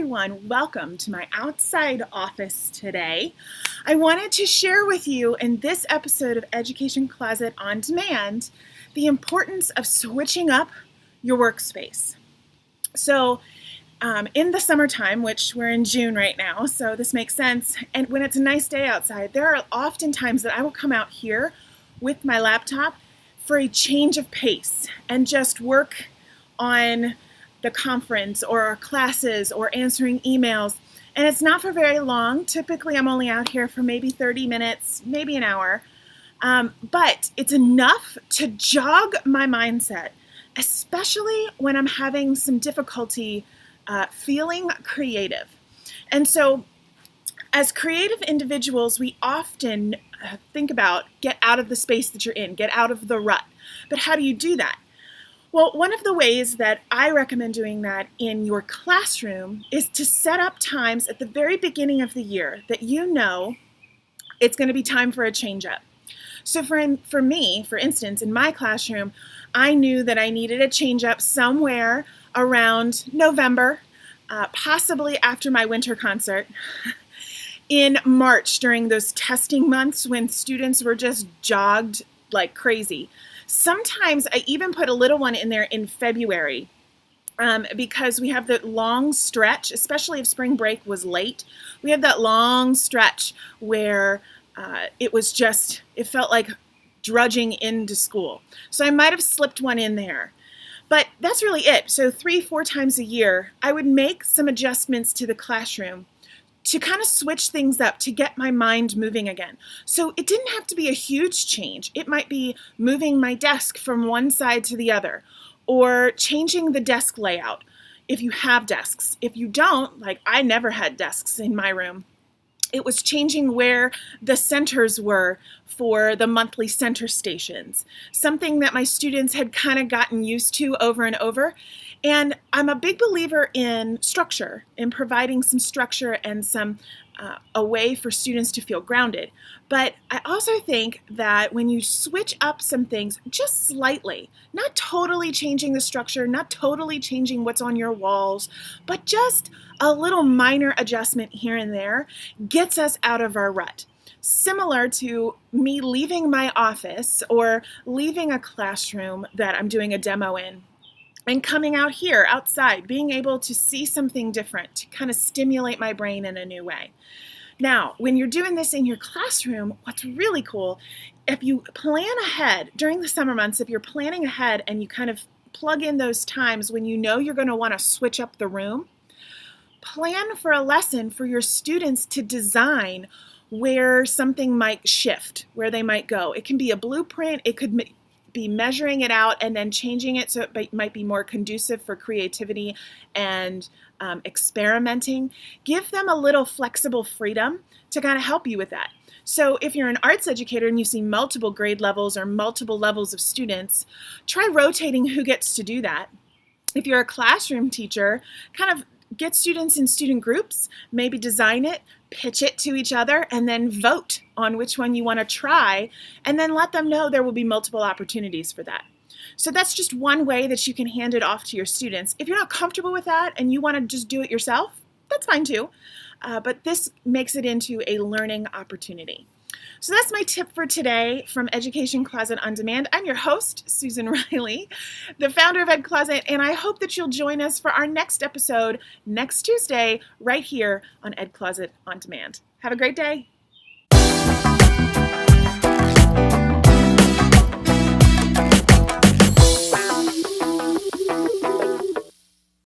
everyone. Welcome to my outside office today. I wanted to share with you in this episode of Education Closet on Demand the importance of switching up your workspace. So in the summertime, which we're in June right now, so this makes sense, and when it's a nice day outside, there are often times that I will come out here with my laptop for a change of pace and just work on the conference or our classes or answering emails. And it's not for very long. Typically, I'm only out here for maybe 30 minutes, maybe an hour. But it's enough to jog my mindset, especially when I'm having some difficulty feeling creative. And so as creative individuals, we often think about get out of the space that you're in, get out of the rut. But how do you do that? Well, one of the ways that I recommend doing that in your classroom is to set up times at the very beginning of the year that you know it's going to be time for a change up. So for me, for instance, in my classroom, I knew that I needed a change up somewhere around November, possibly after my winter concert. In March, during those testing months when students were just jogged like crazy. Sometimes I even put a little one in there in February because we have that long stretch, especially if spring break was late. We had that long stretch where it felt like drudging into school. So I might have slipped one in there. But that's really it. So 3-4 times a year, I would make some adjustments to the classroom to kind of switch things up to get my mind moving again. So it didn't have to be a huge change. It might be moving my desk from one side to the other or changing the desk layout if you have desks. If you don't, like I never had desks in my room, it was changing where the centers were for the monthly center stations, something that my students had kind of gotten used to over and over. And I'm a big believer in structure, in providing some structure and a way for students to feel grounded. But I also think that when you switch up some things just slightly, not totally changing the structure, not totally changing what's on your walls, but just a little minor adjustment here and there gets us out of our rut. Similar to me leaving my office or leaving a classroom that I'm doing a demo in and coming out here outside, being able to see something different to kind of stimulate my brain in a new way. Now, when you're doing this in your classroom, what's really cool, if you plan ahead during the summer months, if you're planning ahead and you kind of plug in those times when you know you're going to want to switch up the room, plan for a lesson for your students to design where something might shift, where they might go. It can be a blueprint, it could be measuring it out and then changing it so it might be more conducive for creativity and experimenting. Give them a little flexible freedom to kind of help you with that. So if you're an arts educator and you see multiple grade levels or multiple levels of students, try rotating who gets to do that. If you're a classroom teacher, kind of get students in student groups, maybe design it, pitch it to each other, and then vote on which one you want to try, and then let them know there will be multiple opportunities for that. So that's just one way that you can hand it off to your students. If you're not comfortable with that and you want to just do it yourself, that's fine too. But this makes it into a learning opportunity. So that's my tip for today from Education Closet on Demand. I'm your host, Susan Riley, the founder of Ed Closet, and I hope that you'll join us for our next episode next Tuesday right here on Ed Closet on Demand. Have a great day.